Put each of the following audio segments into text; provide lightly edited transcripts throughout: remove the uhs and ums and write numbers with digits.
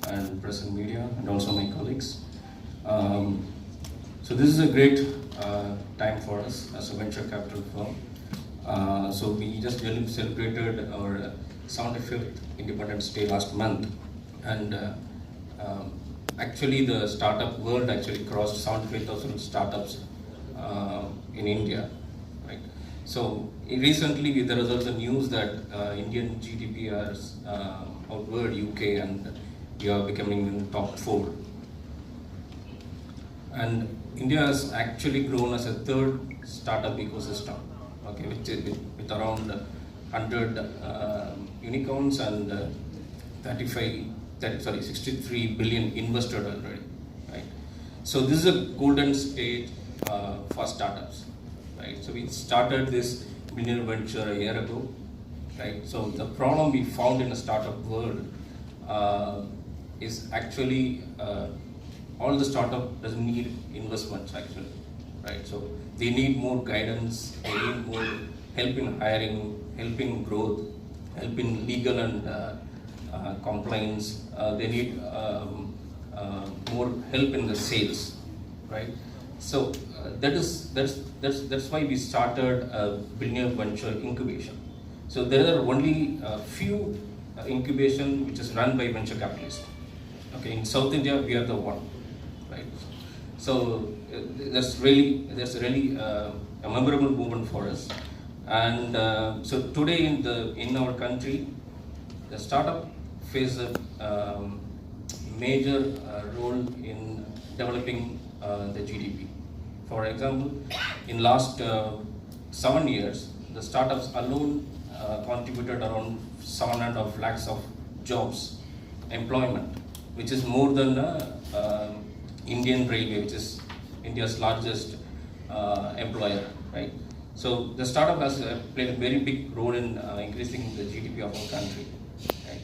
and press and media, and also my colleagues. So this is a great time for us as a venture capital firm. So we just really celebrated our 75th Independence Day last month, and actually the startup world actually crossed 75,000 startups in India, right? So recently there was also news that Indian GDP has outward UK, and we are becoming in the top 4. And India has actually grown as a third startup ecosystem, okay, with around 100 unicorns and 63 billion invested already, right? So this is a golden stage for startups, right? So we started this Billionaire Venture a year ago, right? So the problem we found in the startup world is actually all the startup doesn't need investments actually, right? So they need more guidance, they need more help in hiring, help in growth, help in legal and compliance. They need more help in the sales, right? So that's why we started a Billionaire Venture incubation. So there are only a few incubation which is run by venture capitalists. Okay, in South India we are the one, right? So that's really a memorable moment for us. And so today in our country, the startup faces a major role in developing the GDP. For example, in last 7 years, the startups alone contributed around 7.5 lakhs of jobs, employment, which is more than Indian Railway, which is India's largest employer, right? So the startup has played a very big role in increasing the GDP of our country, right?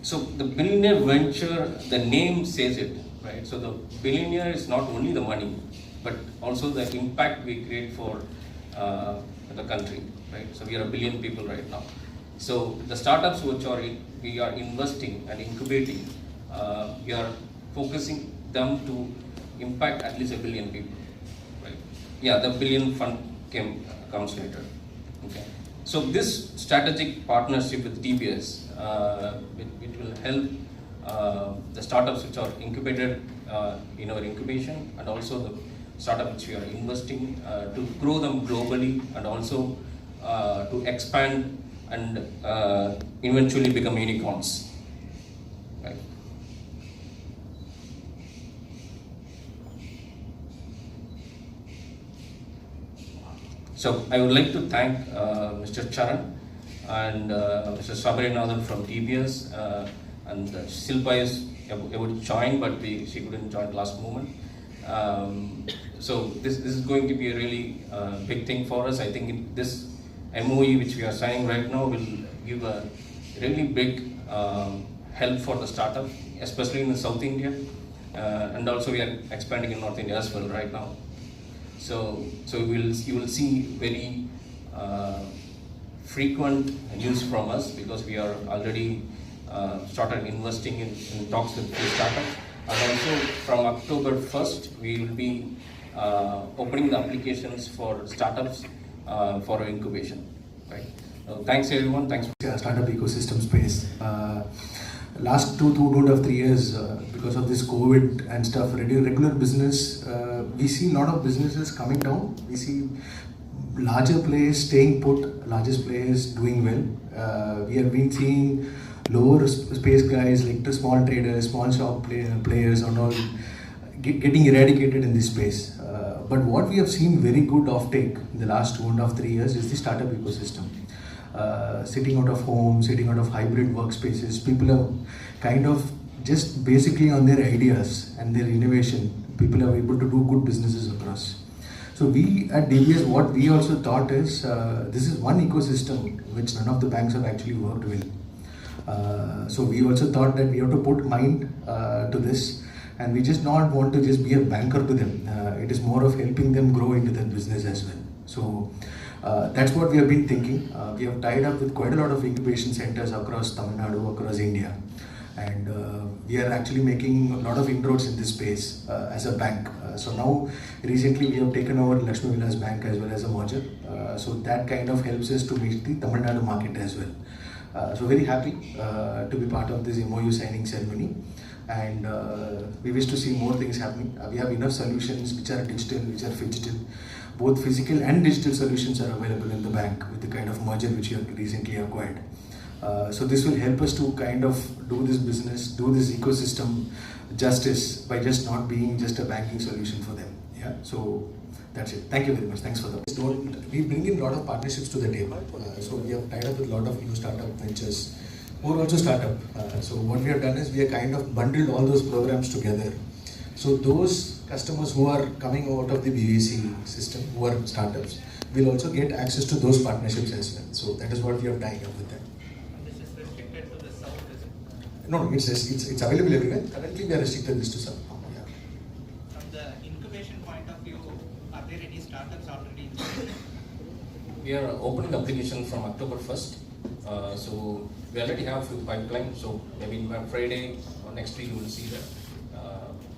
So the Billionaire Venture, the name says it, right? So the billionaire is not only the money, but also the impact we create for the country, right? So we are a billion people right now. So the startups which we are investing and incubating, we are focusing them to impact at least 1 billion people, right? Yeah, the billion fund comes later. Okay. So this strategic partnership with DBS, it will help the startups which are incubated in our incubation, and also the startups which we are investing to grow them globally, and also to expand and eventually become unicorns, right? So I would like to thank Mr. Charan and Mr. Sabarinathan from DBS, and Silpa is able to join, but she couldn't join last moment. So this is going to be a really big thing for us. I think this MoU which we are signing right now will give a really big help for the startup, especially in South India, and also we are expanding in North India as well right now. So you will see very frequent news from us, because we are already started investing in talks with the startups, and also from October 1st we will be opening the applications for startups for incubation, right? So thanks everyone. Thanks for startup ecosystem space. Last 2.5-3 years, because of this COVID and stuff, regular business, we see a lot of businesses coming down. We see larger players staying put, largest players doing well. We have been seeing lower space guys like the small traders, small shop players and all getting eradicated in this space. But what we have seen very good offtake in the last 2.5-3 years is the startup ecosystem. Sitting out of home, sitting out of hybrid workspaces, people are kind of just basically on their ideas and their innovation. People are able to do good businesses across. So we at DBS, what we also thought is, this is one ecosystem which none of the banks have actually worked with. So we also thought that we have to put mind to this, and we just not want to just be a banker to them. It is more of helping them grow into their business as well. So that's what we have been thinking. We have tied up with quite a lot of incubation centers across Tamil Nadu, across India. and we are actually making a lot of inroads in this space as a bank. So now recently we have taken over Lakshmi Vilas Bank as well as a merger. So that kind of helps us to meet the Tamil Nadu market as well. So very happy to be part of this MOU signing ceremony, and we wish to see more things happening. We have enough solutions which are digital, which are phygital. Both physical and digital solutions are available in the bank with the kind of merger which we have recently acquired. So this will help us to kind of do this business, do this ecosystem justice by just not being just a banking solution for them. Yeah. So that's it. Thank you very much. Thanks for the. We bring in a lot of partnerships to the table. So we have tied up with a lot of new startup ventures who are also startup. So what we have done is we have kind of bundled all those programs together. So those customers who are coming out of the BVC system, who are startups, will also get access to those partnerships as well. So that is what we have tied up with them. And this is restricted to the south, is it? No, it's available everywhere. Currently we are restricted this to south. Yeah. From the incubation point of view, are there any startups already in? We are opening application from October 1st. So we already have a few pipelines. So maybe by Friday or next week you will see that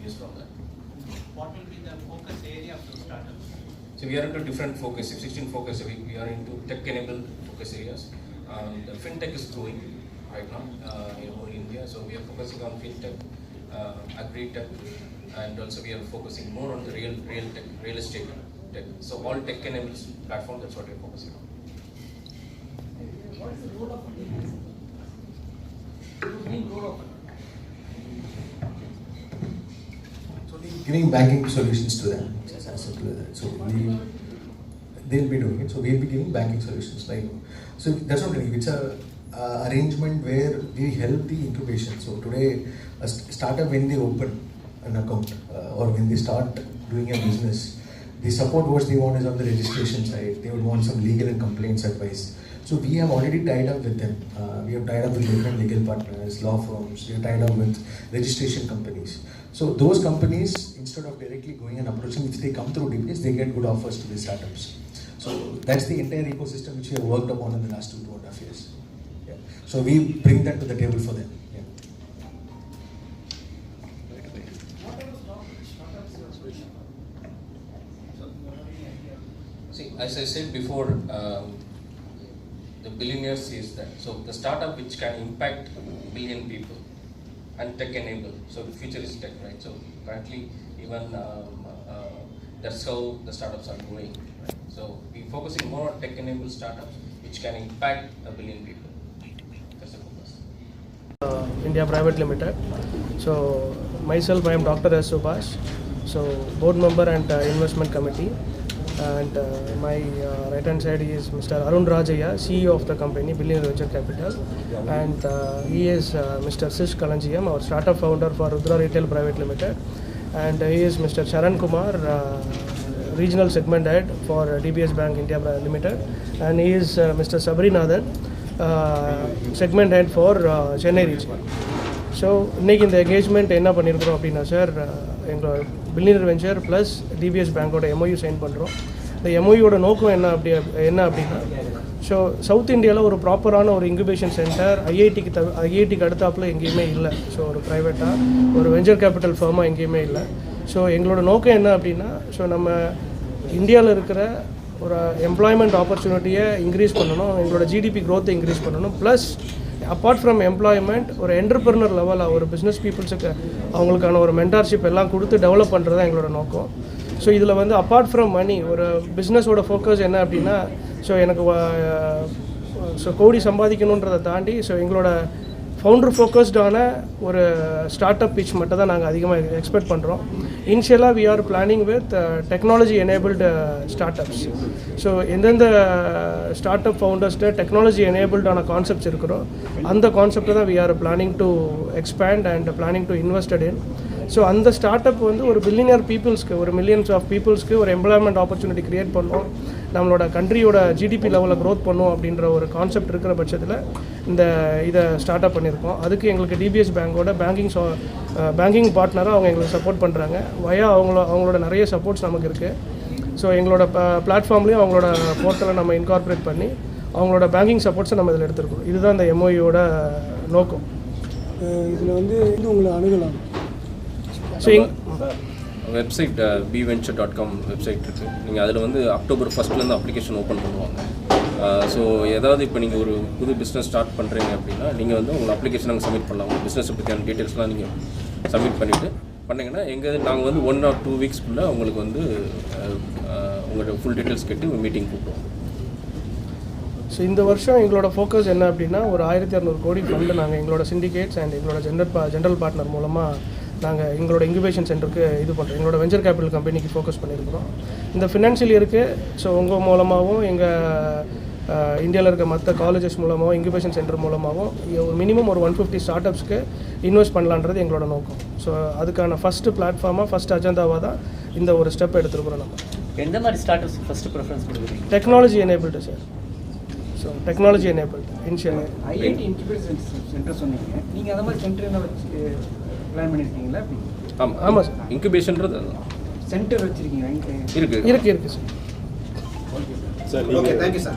news from that. What will be the focus area of those startups? So we are into different focus, 16 focus. We are into tech-enabled focus areas. The fintech is growing right now in India. So we are focusing on fintech, agri-tech, and also we are focusing more on the real estate tech. So all tech-enabled platform, that's what we are focusing on. What is the role of the main role of Giving banking solutions to them. It's as simple as that. So they'll be doing it. So we'll be giving banking solutions. So that's not really. It's a arrangement where we help the incubation. So today, a startup, when they open an account or when they start doing a business, the support what they want is on the registration side. They would want some legal and complaints advice. So we have already tied up with them. We have tied up with different legal partners, law firms. We have tied up with registration companies. So those companies, instead of directly going and approaching, if they come through DBS, they get good offers to the startups. So that's the entire ecosystem which we have worked upon in the last 2.5 years. Yeah. So we bring that to the table for them. Yeah. See, as I said before, the billionaire says that. So the startup which can impact billion people and tech-enabled. So the future is tech, right? So currently, even that's how the startups are growing. Right? So we're focusing more on tech-enabled startups which can impact a billion people. That's the focus. India Private Limited. So myself, I am Dr. S. Subhash. So board member and investment committee. And my right hand side is Mr. Arun Rajaya, CEO of the company, Billionaire Venture Capital. And he is Mr. Sish Kalanjiyam, our startup founder for Rudra Retail Private Limited. And he is Mr. Charan Kumar, regional segment head for DBS Bank India Limited. And he is Mr. Sabrinathan, segment head for Chennai region. So, இன்னைக்கு இந்த engagement என்ன பண்ணியிருக்கிறோம் அப்படின்னா sir, எங்களோட billionaire venture plus DBS பேங்கோட MOU sign பண்ணுறோம். இந்த MOUயோட நோக்கம் என்ன அப்படின்னா, ஸோ சவுத் இந்தியாவில் ஒரு ப்ராப்பரான ஒரு இன்குபேஷன் சென்டர் ஐஐடிக்கு அடுத்தாப்பில் எங்கேயுமே இல்லை. ஸோ ஒரு ப்ரைவேட்டாக ஒரு வெஞ்சர் கேபிட்டல் ஃபர்மாக எங்கேயுமே இல்லை. ஸோ எங்களோட நோக்கம் என்ன அப்படின்னா, ஸோ நம்ம இந்தியாவில் இருக்கிற ஒரு எம்ப்ளாய்மெண்ட் ஆப்பர்ச்சுனிட்டியை இன்க்ரீஸ் பண்ணணும், எங்களோட ஜிடிபி க்ரோத்தை இன்க்ரீஸ் பண்ணணும், ப்ளஸ் அப்பார்ட் ஃப்ரம் எம்ப்ளாய்மெண்ட் ஒரு என்டர்பிரினர் லெவலில் ஒரு பிஸ்னஸ் பீப்புள்ஸுக்கு அவங்களுக்கான ஒரு மென்டார்ஷிப் எல்லாம் கொடுத்து டெவலப் பண்ணுறது தான் எங்களோட நோக்கம். ஸோ இதில் வந்து அப்பார்ட் ஃப்ரம் மணி ஒரு பிஸ்னஸோட ஃபோக்கஸ் என்ன அப்படின்னா, ஸோ எனக்கு கோடி சம்பாதிக்கணுன்றதை தாண்டி ஸோ எங்களோட ஃபவுண்டர் ஃபோக்கஸ்டான ஒரு ஸ்டார்ட் அப் பிச் மட்டும் தான் நாங்கள் அதிகமாக எக்ஸ்பெக்ட் பண்ணுறோம். இனிஷியலாக we are planning with technology enabled start ups. So எந்தெந்த ஸ்டார்ட் அப் ஃபவுண்டர்ஸ்ட்டு டெக்னாலஜி எனேபிள்டான கான்செப்ட்ஸ் இருக்கிறோ அந்த கான்செப்டை தான் we are planning to expand and planning to invested in. So அந்த ஸ்டார்ட் அப் வந்து ஒரு பில்லியனர் பீப்புள்ஸ்க்கு, ஒரு மில்லியன்ஸ் ஆஃப் பீப்புள்ஸ்க்கு ஒரு எம்ப்ளாய்மெண்ட் ஆப்பர்ச்சுனிட்டி க்ரியேட் பண்ணோம், நம்மளோட கண்ட்ரியோட ஜிடிபி லெவலில் க்ரோத் பண்ணும் அப்படின்ற ஒரு கான்செப்ட் இருக்கிற பட்சத்தில் இதை ஸ்டார்ட் அப் பண்ணியிருக்கோம். அதுக்கு எங்களுக்கு டிபிஎஸ் பேங்கோட பேங்கிங் பார்ட்னராக அவங்க எங்களுக்கு சப்போர்ட் பண்ணுறாங்க. அவங்களோட நிறைய சப்போர்ட்ஸ் நமக்கு இருக்குது. ஸோ எங்களோட பிளாட்ஃபார்ம்லேயும் அவங்களோட போர்ட்டலை நம்ம இன்கார்பரேட் பண்ணி அவங்களோட பேங்கிங் சப்போர்ட்ஸை நம்ம இதில் எடுத்துருக்கோம். இதுதான் இந்த MOUயோட நோக்கம். இதில் வந்து உங்களை அணுகலாம்? ஸோ வெப்சைட் bventure.com வெப்சைட் இருக்குது. நீங்கள் அதில் வந்து அக்டோபர் 1 அப்ளிகேஷன் ஓப்பன் பண்ணுவாங்க. ஸோ ஏதாவது இப்போ நீங்கள் ஒரு புது பிஸ்னஸ் ஸ்டார்ட் பண்ணுறீங்க அப்படின்னா நீங்கள் வந்து உங்கள் அப்ளிகேஷன் நாங்கள் சப்மிட் பண்ணலாம். உங்கள் பிஸ்னஸ் பற்றியான டீட்டெயில்ஸ்லாம் நீங்கள் சப்மிட் பண்ணிங்கன்னா நாங்கள் வந்து 1 or 2 வீக்ஸ்க்குள்ளே உங்களுக்கு வந்து உங்களோட ஃபுல் டீட்டெயில்ஸ் கேட்டு மீட்டிங் கூப்பிடுவோம். ஸோ இந்த வருஷம் எங்களோட ஃபோக்கஸ் என்ன அப்படின்னா ஒரு 1200 கோடி ஃபண்டு நாங்கள் எங்களோட சிண்டிகேட்ஸ் அண்ட் எங்களோட ஜென்ரல் பார்ட்னர் மூலமாக நாங்கள் எங்களோட இன்குபேஷன் சென்டருக்கு இது பண்ணுறோம். எங்களோட வெஞ்சர் கேபிட்டல் கம்பெனிக்கு ஃபோக்கஸ் பண்ணியிருக்கிறோம். இந்த ஃபினான்ஷியல் இயருக்கு ஸோ உங்கள் மூலமாகவும் எங்கள் இந்தியாவில் இருக்க மற்ற காலேஜஸ் மூலமாகவும் இன்குபேஷன் சென்டர் மூலமாகவும் மினிமம் ஒரு 150 ஸ்டார்ட் அப்ஸ்க்கு இன்வெஸ்ட் பண்ணலான்றது எங்களோட நோக்கம். ஸோ அதுக்கான ஃபஸ்ட்டு பிளாட்ஃபார்மாக ஃபஸ்ட் அஜெண்டாவாக தான் இந்த ஒரு ஸ்டெப் எடுத்துருக்குறோம். நம்ம எந்த மாதிரி ஸ்டார்ட் அப்ஸ் ஃபஸ்ட்டு ப்ரிஃபரன்ஸ் கொடுக்குறீங்க? Technology enabled sir. So technology enabled initial IIT incubation centre சொன்னீங்க. நீங்கள் அந்த மாதிரி சென்டர் என்ன வச்சு பிளான் பண்ணியிருக்கீங்களா? ஆமாம் சார். இன்குபேஷன்றது சென்டர் வச்சுருக்கீங்க? இருக்குது sir. Okay sir. Okay, thank you sir.